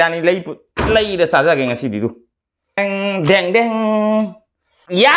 Yani lay da saja ke ngasi didu. Deng deng deng. Ya.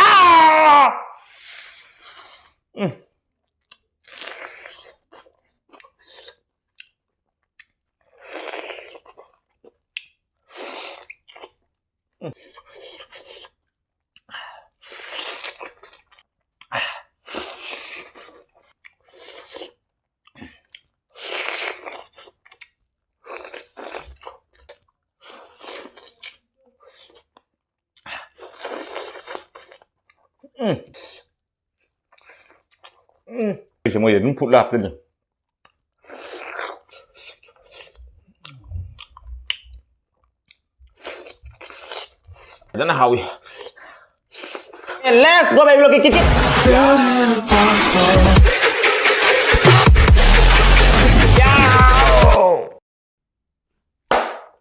Semua jadi put lah tu. Jangan hawi. Let's go baby look kicit.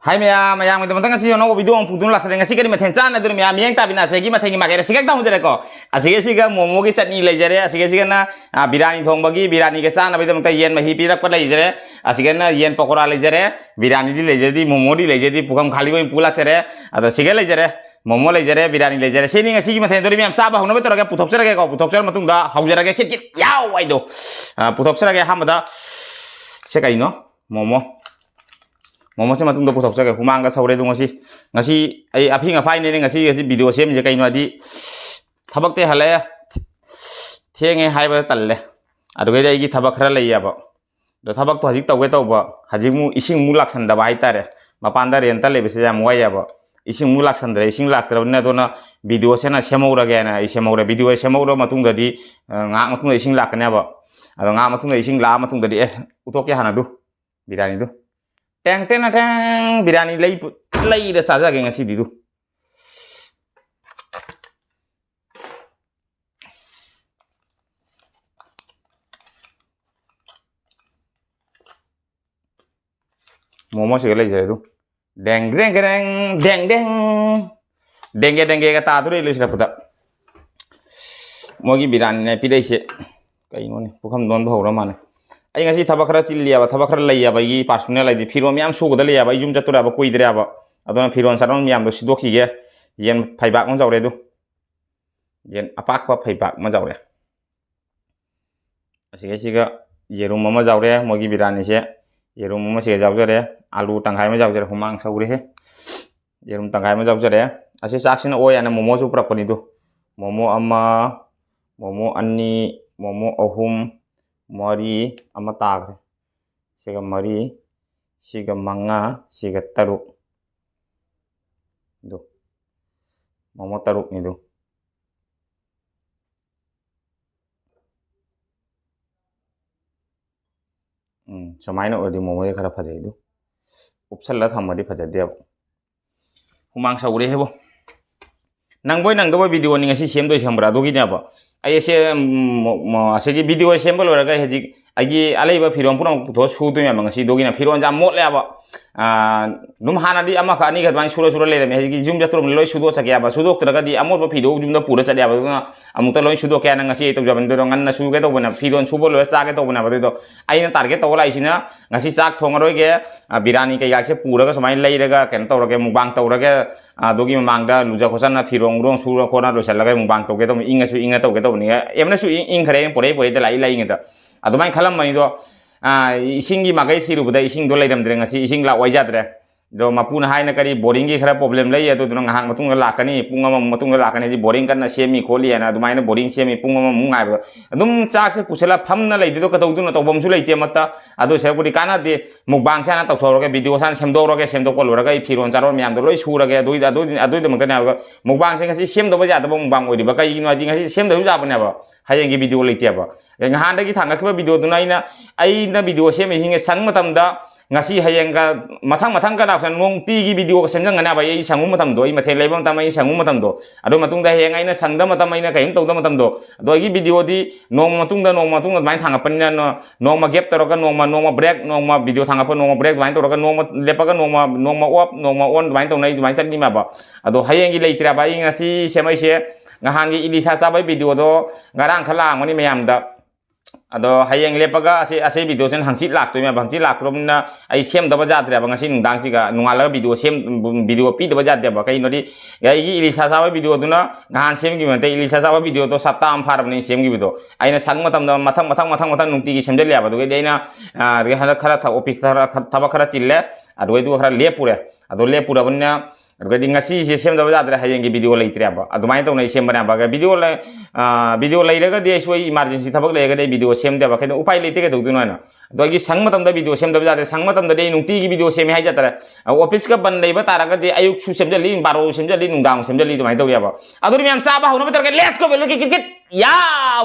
Hai mayang teman-teman sih ono video ang putun laksa dengan sikari matensan na dulu mayang tapi na segi matengi makanya sikak tahu jadi ko asik sih momo ki chutney lai jare asik na biryani thong bagi biryani ke chan abis itu yen mahi pirak per lai jare asik na yen pakora lai jare biryani di lai jadi momo di lai jadi pukam khali ko pulak jare atau sikak lai jare momo lai jare biryani lai jare sini ngasih maten dulu mayang sabah hono betul ke putok jare ko putok jare matung dah hau jare ke kit yaw aido putok jare ke hamada sekai no momo Momo sih matung dopo sok jaga humang ka sore dong ngasi ai api ngapain ini ngasi video sem je kai no adi thabak te halaya thenge hai ba talle adu ge dai gi thabak khara lai ya ba do thabak to hajik tawge taw ba hajik mu ising mu laksan da bai tare mapan da ren talle bese jam wai ya ba ising mu laksan da ising lak tra na do na video se na semau ra ge na semau ra video semau ra matung da di nga matung da ising lak na ba adu nga matung da ising la matung da di utok ya hana du biryani du Teng teng teng biryani lay da saja ke ngasi didu. Momo sih lay jare tu. Deng deng deng deng deng deng kata tu le sila putak. Mogi biryani na pidai se. Kai ngone pukam don bahura mana. Ayo ngasih tabak kera cili ya, tabak kera lay ya, bagi personel lagi firon miam suku dale ya, bagi jum jatuh apa kui dere apa, atau na firon sarong miam tu sidok hige, yen paibak mau jauh tu, yen apa paibak mau jauh Asik yerum mau jauh mau gibiran sih, yerum mau sih jauh alu tangkai mau jauh humang saure yerum tangkai mau jauh asik saksin oh ya na momo super apa nih tu, momo ama, momo ani, momo ohum Mari ama tag siga mari siga manga siga taruk do momo taruk ni do samai na odi momo khara phajai do upsal la thamadi phajade ab humang saure hebo nangboy video ni ngasi sem do sambra do gi ne ba ai se asegi video sembol ora ga heji agi alai ba firon puno do su do ma ngasi do gi na firon jam mot le ba num hana di ama ka ni ga ban sura le me heji jum jatrum loi su do cha ya ba su do tra ga di amot ba video jum da pura cha ya ba amu ta loi su do ka na ngasi to jaban do ngan na su ga to bana firon su bo lo cha ga to bana ba do ai na target to lai sina ngasi chak thong roi ge biryani ke ya se pura ga samai lai ga ken to ge mubang to ga dogi mangda luja khosan na firong rong sura khona lo sala ga mubang to ge to inga su inga to ge to ni emna su ing khare pore de lai ngeta adumai khalam mani do isingi magai thiru buda ising do lairam dre ngasi ising la waija dre do mapuna haina kari boring gi khara problem lai adu dun ngahang matung la kani punga matung la kani di boring kan na semi kholi ana adumai na boring semi punga mungai ba adum chak se kusela phamna lai do ka to dun to bom su lai te mata adu se puri kana de mukbang sa na to thoro ge video san sem do ro ge sem do ko lo ga firon charo myam do loi su ra ge adu de mangta na mukbang se ngasi sem do ba ja do mukbang oi di ba kai no di ngasi sem do ja ba na ba hayang gi video lai te ba ngahan da gi thanga ka video du na video sem hinge sang matam da ngasi hayang ka mathang ka na san ngong ti gi video ka semjang na ba ei sangu matam do ei mathe leibam tam ei sangu matam do adu matung da hayang aina sangda matam aina kaim to da matam do do gi video di nong matung da mai thanga pan na nong ma gap taro ka nong ma break nong ma video thanga pa nong ma break mai to ka nong ma lepa ka nong ma off nong ma on mai to nai mai chat ni ma ba adu hayang gi leitira ba ei ngasi semai se ngahan gi ilisa sa ba video do ngarang khala ngoni mayam da ado hayeng lepaga ase video chen hangsit lak to me bangsit lak rom na ai sem da baja tre bang sin dang siga nungala video sem video pi da baja de ba kai no di ga gi ilisa sa video duna gahan sem gi mate ilisa sa video to sapta am phar ni sem gi video aina sang matam da mathang nungti gi sem de ya ba do ge deina ge hada khara tha office thaba khara chille ado du khara lepure ado lepura banya gadi ngasi se sem da baja tre hayeng gi video lai tre ba ado mai to nei sem bana ba ga video lai raga de soi emergency thabak lai ga de video sem de ba kai upai leite ke dogdu na do gi sang matam da video sem da baja de sang matam da de nungti gi video sem hai ja tara office ka ban leiba tara ga de ayuk su sem jali baro sem jali nungdang sem jali do mai to ya ba ado mi am sa ba hono betor ke let's go belu kit ya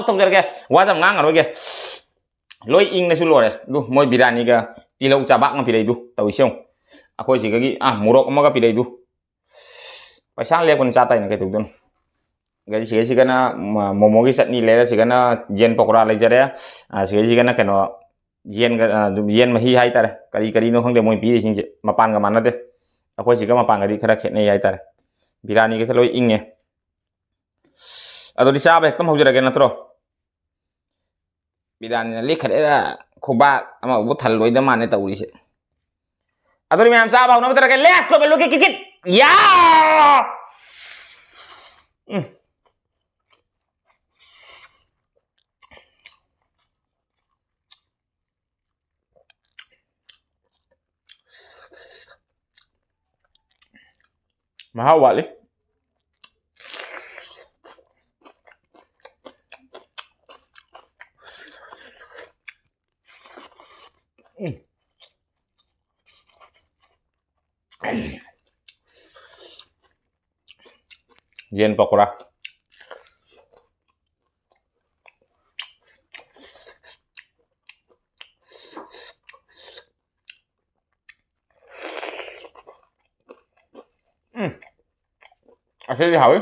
tok der ke wa jam ngang ro ge loi ing na su lore du moi birani ga tilau cha bak ma pi dei du tawi seong akoi si ga gi murok ma ga pi dei du paisa le kon cha tai na ke dogdu gari sih karena momo ki satni lera sih karena jen pokora lagi jare sih karena keno jen mahi hai tar kari no hang de moi pi sing mapan ga mana de aku sih mapan kari kara khetne hai tar birani ke selo inge ado di sabe kam hojara ke natro birani le khare da khoba ama bu thal loi da mane tauri se ado mi am sa ba no betar ke let's go belu kit ya mahal wali jen pokora asli hỏi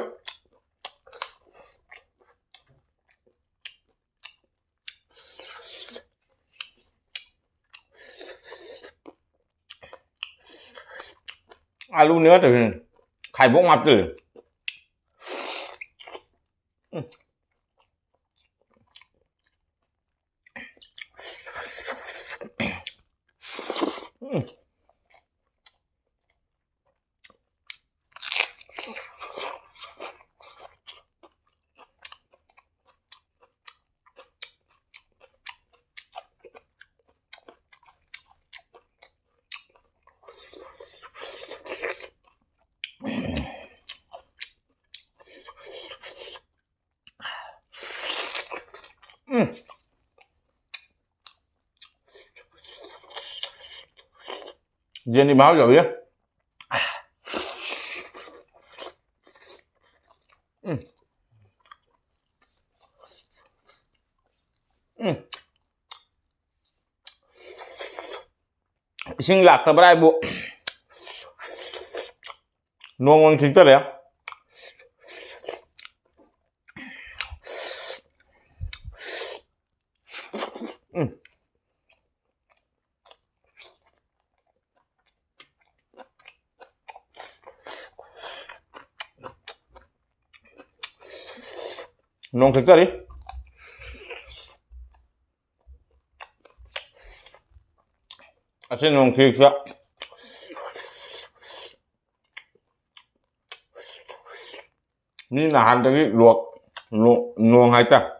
alu nữa từ khai bốc mặt từ Jen đi báo rồi biết sinh lạc tập đại bộ nuông ngon chính tất đấy nuông chính tất đi trên nuông thịt ạ như là hành cái luộc nuông hay ta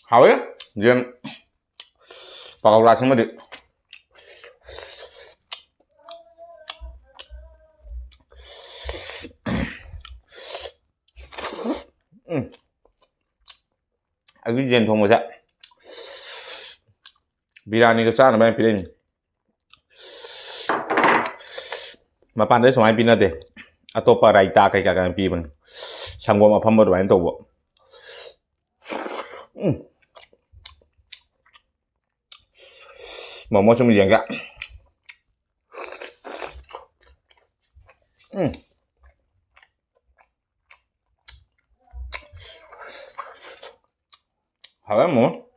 hảo ấy riêng vào lại xem mà được cái riêng thùng một dạ birani cái sao là mấy pin mà pan đấy số hai pin là thế à to pa raita cái pin mình sang qua mà phâm một vài tổ bộ mà mua trong gì cả hả em muốn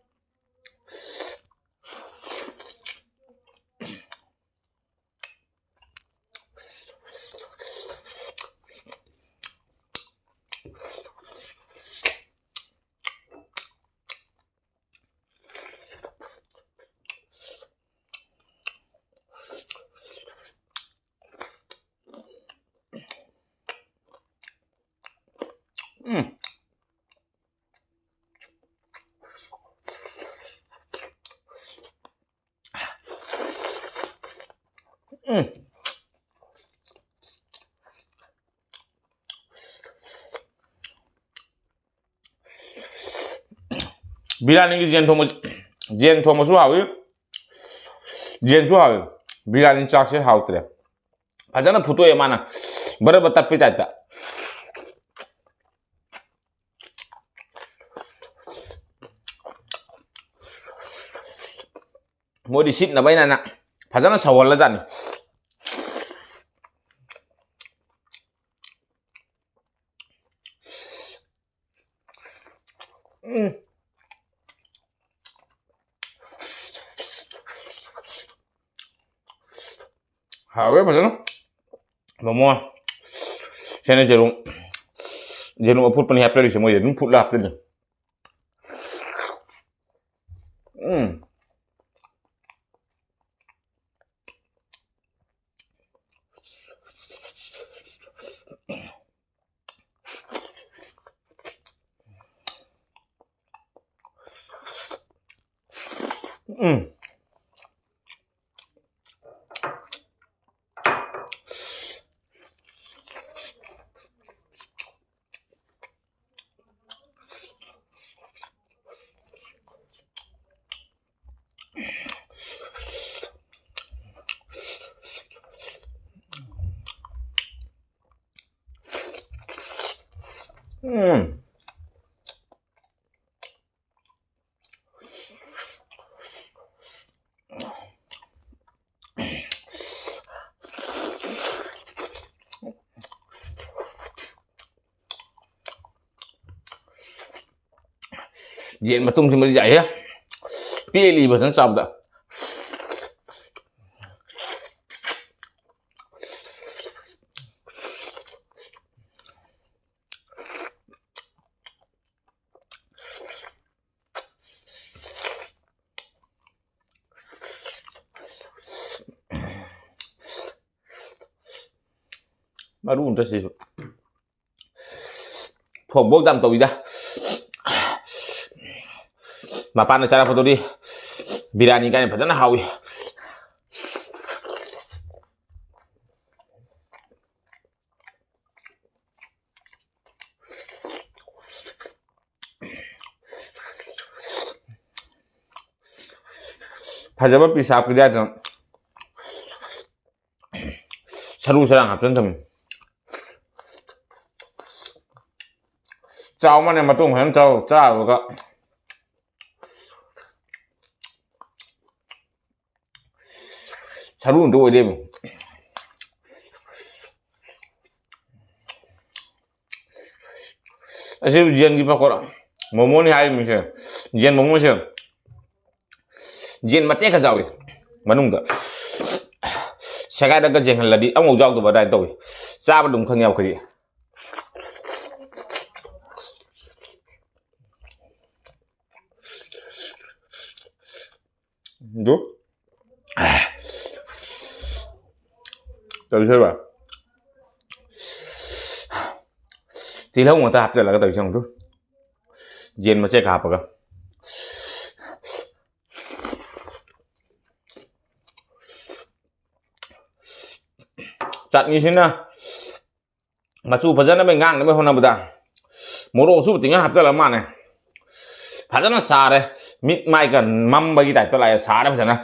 biryani की जेन थोम हावी जेन हावी बिर्यानी चाक से हावतरे फजन फुटोए माना बराबर तप्पी टाइपता Modi seat ना भाई ना फजन सवाल जानी हावे फजन मोमो सेने जेरुम फुट पनी हापले से मोजे foot La हापले Diện mà tung thì mới dậy á Pia lì vào tháng sau đó Baru untuk sih Thuộc bốc dằm tàu ra Mà pan này cara foto đi biryani cái này phải rất là hào Phajaba pisap cái đó Saru sarang 합전 좀 짜오만 해마 또 그냥 짜오가 Saru untuk dia bu Asyik ujian kita kok Momo ni hai misal Ujian momo misal Ujian matnya ke jauh Manung tak Saya ada kerja yang lagi Ông jauh tu badai tu Saya belum kenal kerja Tu Từ sao Thì lâu người ta hạp là cái từ xong thôi Diên mà sẽ hạp rồi Chặt như thế nào Mà chú phải rất là bên ngang nó mới hôm nào bữa ta Một đồ chú tính hạp cho là mà này Phải rất là xa đây Mít mai cần mâm bây đại tôi lại xa đấy phải thật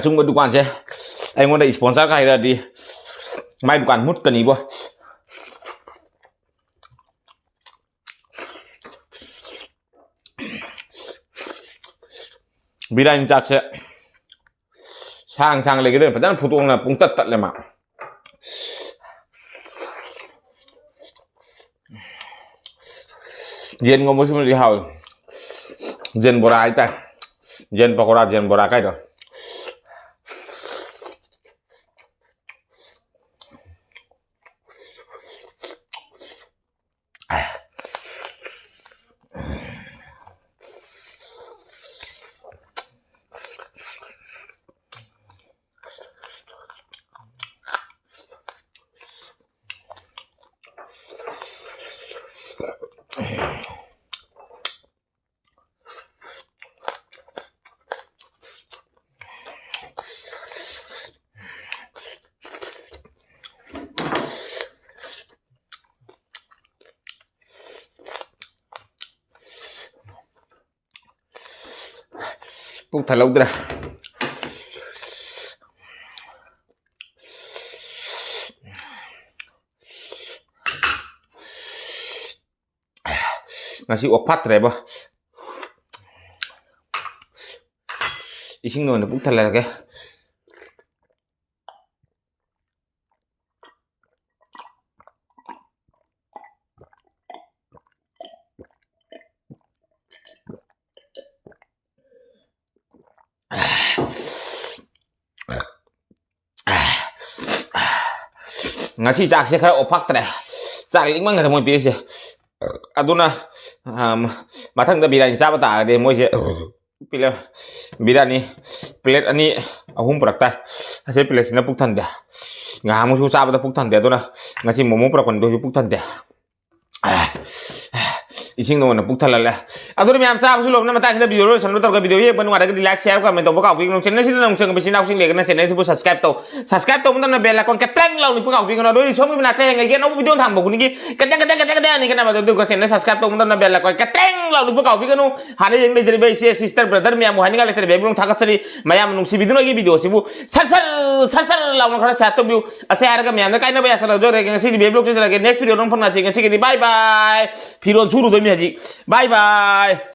Chung với dukaan chứ anh muốn đẩy sponsor cái là đi mai dukaan mút cần ý bố biryani chắc sẽ sang lấy cái đơn phải rất là phụ thuộc là cũng tật lại mà Diên ngomong semua di hal Diên borai ta เจนปกราเจนบราใกล้ตัวปุ๊บทะลุด้วย ngasih opat ya bah ising no na puta lagi ngasih cak sih kalau opak teh cak lima nggak mau pilih sih aduna matang dah bilang siapa tak ada mau sih pilih bilang nih pilih ani ahum perak hasil pilih sini puktan dah nggak mau susah apa puktan dah aduna ngasih momo perak kan doh puktan dah ising no na puktan lah aduna miam sah sulo na matang dah video lo sanut terus video ye banu ada ke like share komen to bokau bingung channel sini nong channel bising aku sing lek na channel itu subscribe to mun na bella kon ketreng law ni bokau bingung na doi somi bina teng ngai no video tham boku ni kadang ni kana ma to ko channel subscribe to mun na bella kon ketreng law ni bokau bingung hane jeng dei bai sister brother miam hani ga leter be bingung thakat sari mayam nung si video gi video sibu sar law na khara chat to view ase har ga miam na kai na bai asal jo re ga si be blog se next video nong phang na chi ga bye bye फिर सुरू दो मी हजी bye bye